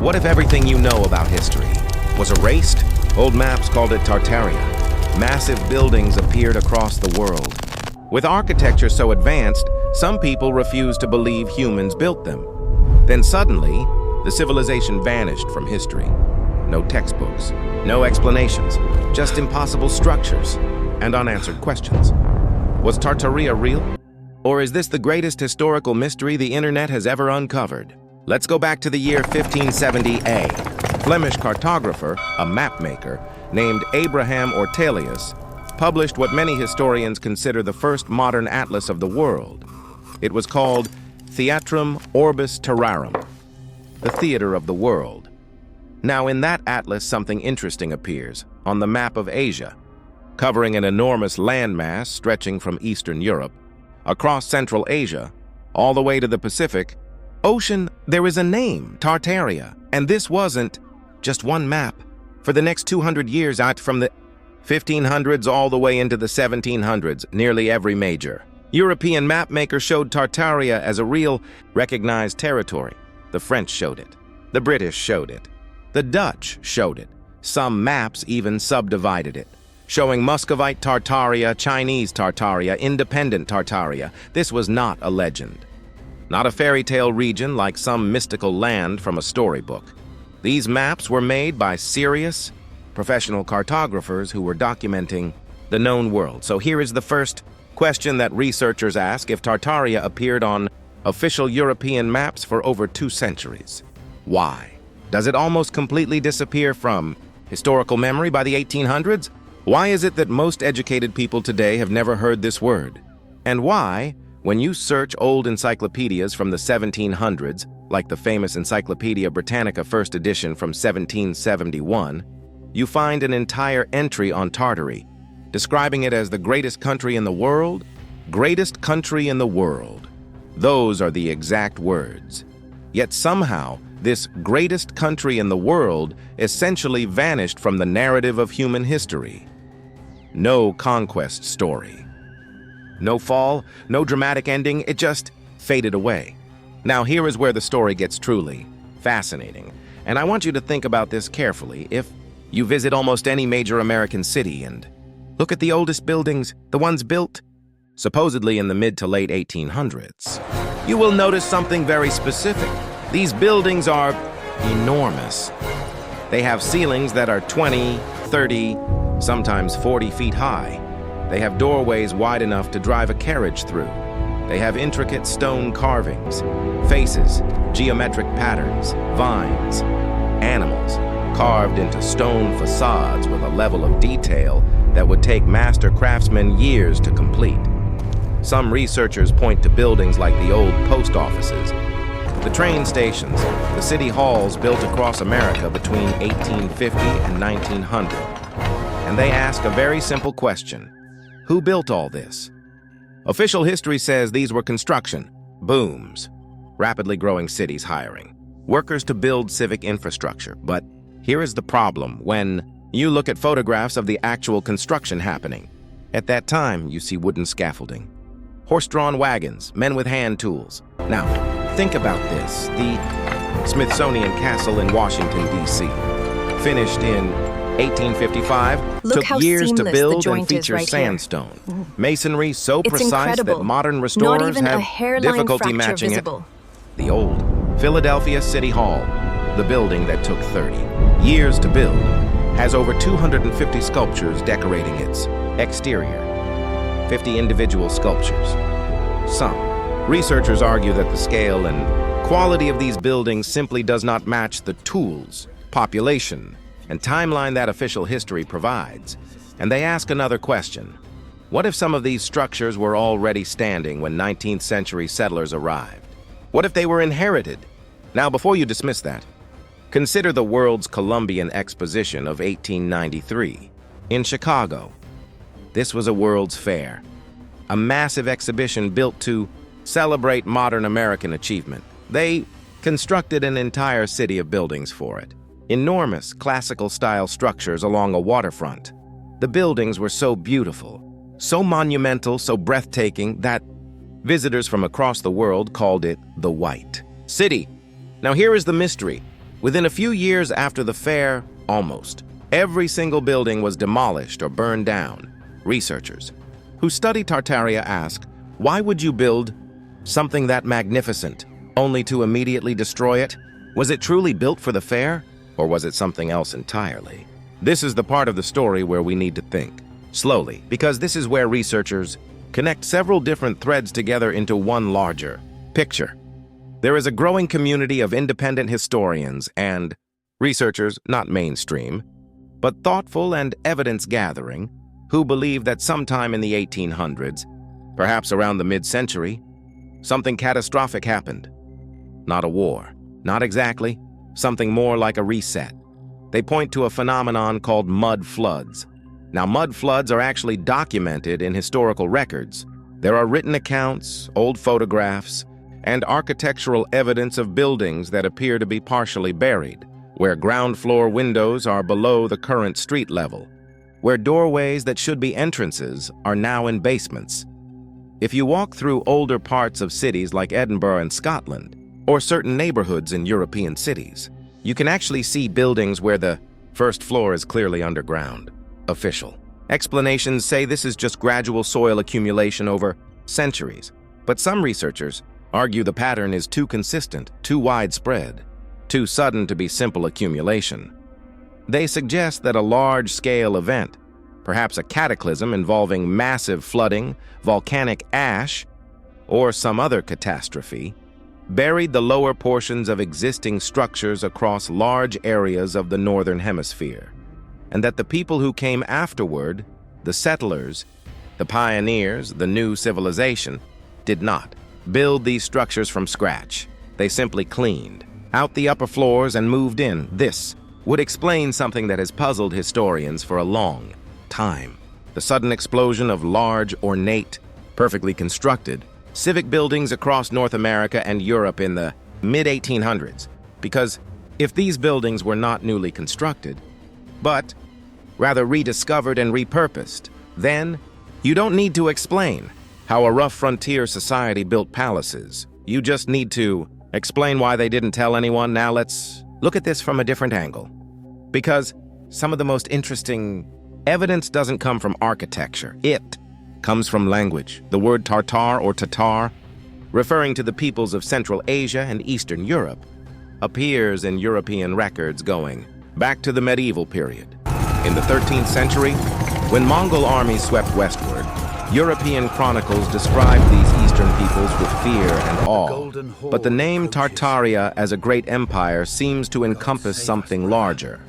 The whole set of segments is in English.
What if everything you know about history was erased? Old maps called it Tartaria. Massive buildings appeared across the world. With architecture so advanced, some people refused to believe humans built them. Then suddenly, the civilization vanished from history. No textbooks, no explanations, just impossible structures and unanswered questions. Was Tartaria real? Or is this the greatest historical mystery the internet has ever uncovered? Let's go back to the year 1570A. Flemish cartographer, a mapmaker, named Abraham Ortelius, published what many historians consider the first modern atlas of the world. It was called Theatrum Orbis Terrarum, the theater of the world. Now, in that atlas, something interesting appears on the map of Asia, covering an enormous landmass stretching from Eastern Europe, across Central Asia, all the way to the Pacific Ocean. There is a name, Tartaria, and this wasn't just one map. For the next 200 years, out from the 1500s all the way into the 1700s, nearly every major European mapmaker showed Tartaria as a real, recognized territory. The French showed it. The British showed it. The Dutch showed it. Some maps even subdivided it, showing Muscovite Tartaria, Chinese Tartaria, independent Tartaria. This was not a legend, not a fairy tale region like some mystical land from a storybook. These maps were made by serious, professional cartographers who were documenting the known world. So here is the first question that researchers ask if Tartaria appeared on official European maps for over 2 centuries. Why? Does it almost completely disappear from historical memory by the 1800s? Why is it that most educated people today have never heard this word? And why, when you search old encyclopedias from the 1700s, like the famous Encyclopedia Britannica first edition from 1771, you find an entire entry on Tartary, describing it as the greatest country in the world? Greatest country in the world. Those are the exact words. Yet somehow, this greatest country in the world essentially vanished from the narrative of human history. No conquest story. No fall, no dramatic ending, it just faded away. Now here is where the story gets truly fascinating, and I want you to think about this carefully. If you visit almost any major American city and look at the oldest buildings, the ones built supposedly in the mid to late 1800s, you will notice something very specific. These buildings are enormous. They have ceilings that are 20, 30, sometimes 40 feet high. They have doorways wide enough to drive a carriage through. They have intricate stone carvings, faces, geometric patterns, vines, animals carved into stone facades with a level of detail that would take master craftsmen years to complete. Some researchers point to buildings like the old post offices, the train stations, the city halls built across America between 1850 and 1900. And they ask a very simple question. Who built all this? Official history says these were construction booms, rapidly growing cities hiring workers to build civic infrastructure. But here is the problem when you look at photographs of the actual construction happening. At that time, you see wooden scaffolding, horse-drawn wagons, men with hand tools. Now, think about this. The Smithsonian Castle in Washington, D.C., finished in 1855, took years to build and features sandstone. Masonry so precise that modern restorers have difficulty matching it. The old Philadelphia City Hall, the building that took 30 years to build, has over 250 sculptures decorating its exterior, 50 individual sculptures. Some researchers argue that the scale and quality of these buildings simply does not match the tools, population, and timeline that official history provides. And they ask another question. What if some of these structures were already standing when 19th century settlers arrived? What if they were inherited? Now, before you dismiss that, consider the World's Columbian Exposition of 1893 in Chicago. This was a World's Fair, a massive exhibition built to celebrate modern American achievement. They constructed an entire city of buildings for it. Enormous classical-style structures along a waterfront. The buildings were so beautiful, so monumental, so breathtaking that visitors from across the world called it the White City. Now here is the mystery. Within a few years after the fair, almost, every single building was demolished or burned down. Researchers who study Tartaria ask, why would you build something that magnificent, only to immediately destroy it? Was it truly built for the fair, or was it something else entirely? This is the part of the story where we need to think slowly, because this is where researchers connect several different threads together into one larger picture. There is a growing community of independent historians and researchers, not mainstream, but thoughtful and evidence-gathering, who believe that sometime in the 1800s, perhaps around the mid-century, something catastrophic happened. Not a war, not exactly, something more like a reset. They point to a phenomenon called mud floods. Now, mud floods are actually documented in historical records. There are written accounts, old photographs, and architectural evidence of buildings that appear to be partially buried, where ground floor windows are below the current street level, where doorways that should be entrances are now in basements. If you walk through older parts of cities like Edinburgh and Scotland, or certain neighborhoods in European cities, you can actually see buildings where the first floor is clearly underground. Official explanations say this is just gradual soil accumulation over centuries, but some researchers argue the pattern is too consistent, too widespread, too sudden to be simple accumulation. They suggest that a large-scale event, perhaps a cataclysm involving massive flooding, volcanic ash, or some other catastrophe, buried the lower portions of existing structures across large areas of the northern hemisphere, and that the people who came afterward, the settlers, the pioneers, the new civilization, did not build these structures from scratch. They simply cleaned out the upper floors and moved in. This would explain something that has puzzled historians for a long time: the sudden explosion of large, ornate, perfectly constructed civic buildings across North America and Europe in the mid-1800s. Because if these buildings were not newly constructed, but rather rediscovered and repurposed, then you don't need to explain how a rough frontier society built palaces. You just need to explain why they didn't tell anyone. Now let's look at this from a different angle. Because some of the most interesting evidence doesn't come from architecture. It comes from language. The word Tartar or Tatar, referring to the peoples of Central Asia and Eastern Europe, appears in European records going back to the medieval period. In the 13th century, when Mongol armies swept westward, European chronicles described these eastern peoples with fear and awe. But the name Tartaria as a great empire seems to encompass something larger,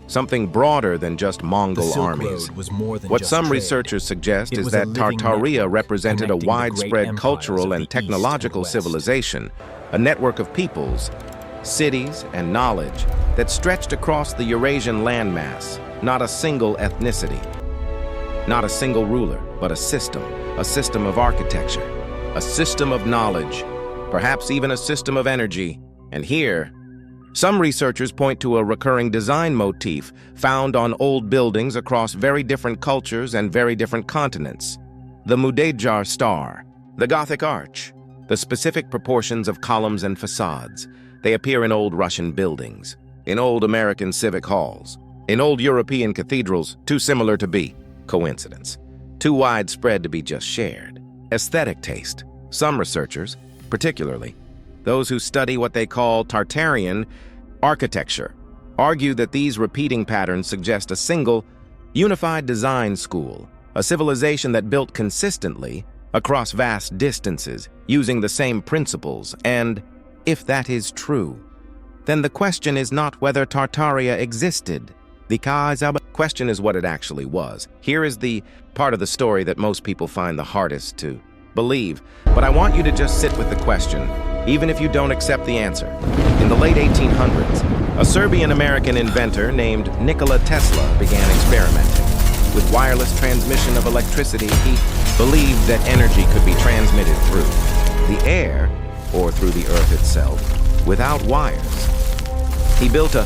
something broader than just Mongol armies. What some researchers suggest is that Tartaria represented a widespread cultural and technological civilization, a network of peoples, cities, and knowledge that stretched across the Eurasian landmass, not a single ethnicity, not a single ruler, but a system of architecture, a system of knowledge, perhaps even a system of energy. And here, some researchers point to a recurring design motif found on old buildings across very different cultures and very different continents: the Mudejar star, the Gothic arch, the specific proportions of columns and facades. They appear in old Russian buildings, in old American civic halls, in old European cathedrals, too similar to be coincidence, too widespread to be just shared. Aesthetic taste. Some researchers, particularly those who study what they call Tartarian architecture, argue that these repeating patterns suggest a single, unified design school, a civilization that built consistently across vast distances, using the same principles. And if that is true, then the question is not whether Tartaria existed. The question is what it actually was. Here is the part of the story that most people find the hardest to believe, but I want you to just sit with the question, even if you don't accept the answer. In the late 1800s, a Serbian-American inventor named Nikola Tesla began experimenting with wireless transmission of electricity. He believed that energy could be transmitted through the air or through the earth itself without wires. He built a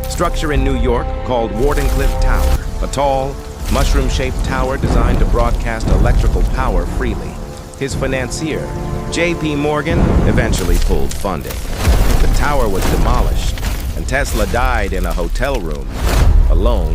structure in New York called Wardenclyffe Tower, a tall, mushroom-shaped tower designed to broadcast electrical power freely. His financier, J.P. Morgan, eventually pulled funding. The tower was demolished, and Tesla died in a hotel room, alone,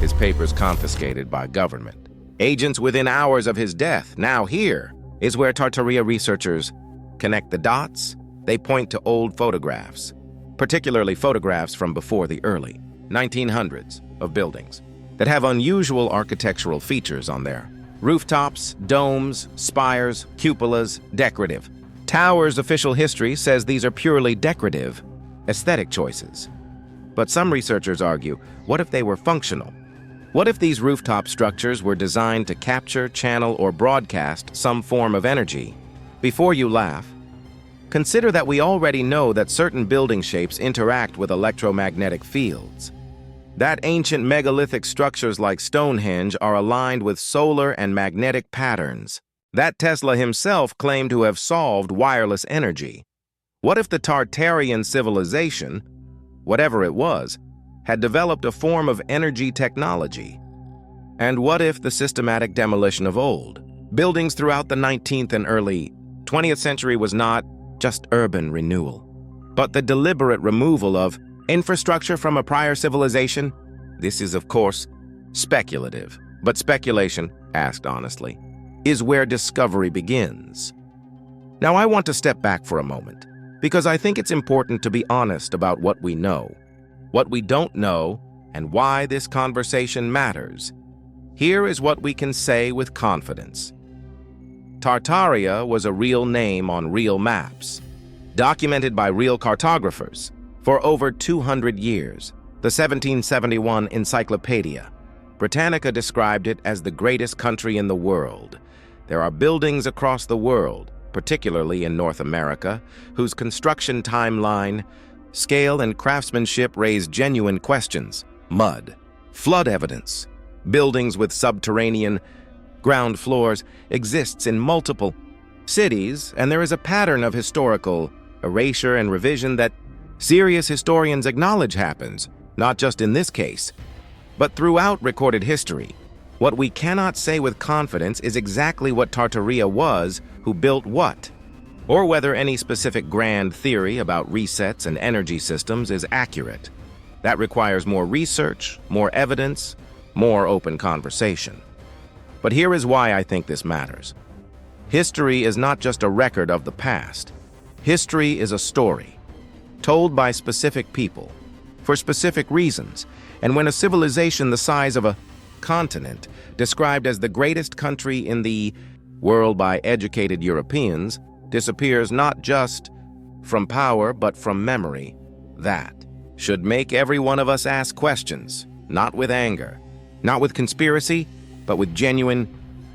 his papers confiscated by government. Agents within hours of his death. Now here is where Tartaria researchers connect the dots. They point to old photographs, particularly photographs from before the early 1900s of buildings that have unusual architectural features on their rooftops, domes, spires, cupolas, decorative. Towers' official history says these are purely decorative, aesthetic choices. But some researchers argue, what if they were functional? What if these rooftop structures were designed to capture, channel, or broadcast some form of energy? Before you laugh, consider that we already know that certain building shapes interact with electromagnetic fields. That ancient megalithic structures like Stonehenge are aligned with solar and magnetic patterns. That Tesla himself claimed to have solved wireless energy. What if the Tartarian civilization, whatever it was, had developed a form of energy technology? And what if the systematic demolition of old buildings throughout the 19th and early 20th century was not just urban renewal, but the deliberate removal of infrastructure from a prior civilization? This is, of course, speculative, but speculation, asked honestly, is where discovery begins. Now I want to step back for a moment, because I think it's important to be honest about what we know, what we don't know, and why this conversation matters. Here is what we can say with confidence. Tartaria was a real name on real maps, documented by real cartographers for over 200 years. The 1771 Encyclopedia Britannica described it as the greatest country in the world. There are buildings across the world, particularly in North America, whose construction timeline, scale, and craftsmanship raise genuine questions. Mud, flood evidence, buildings with subterranean ground floors exists in multiple cities, and there is a pattern of historical erasure and revision that serious historians acknowledge happens, not just in this case, but throughout recorded history. What we cannot say with confidence is exactly what Tartaria was, who built what, or whether any specific grand theory about resets and energy systems is accurate. That requires more research, more evidence, more open conversation. But here is why I think this matters. History is not just a record of the past. History is a story, told by specific people, for specific reasons. And when a civilization the size of a continent, described as the greatest country in the world by educated Europeans, disappears not just from power but from memory, that should make every one of us ask questions, not with anger, not with conspiracy, but with genuine,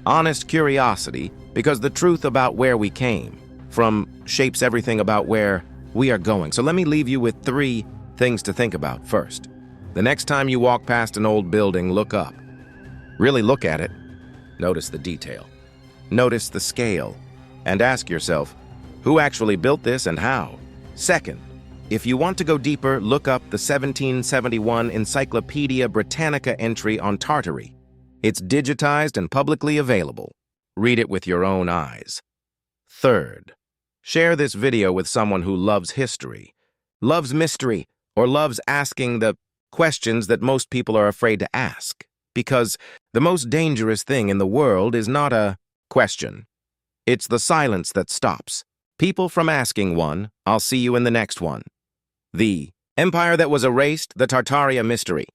honest curiosity, because the truth about where we came from shapes everything about where we are going. So let me leave you with 3 things to think about. First, the next time you walk past an old building, look up. Really look at it. Notice the detail. Notice the scale. And ask yourself, who actually built this and how? Second, if you want to go deeper, look up the 1771 Encyclopedia Britannica entry on Tartary. It's digitized and publicly available. Read it with your own eyes. Third, share this video with someone who loves history, loves mystery, or loves asking the questions that most people are afraid to ask. Because the most dangerous thing in the world is not a question. It's the silence that stops people from asking one. I'll see you in the next one. The Empire That Was Erased, the Tartaria Mystery.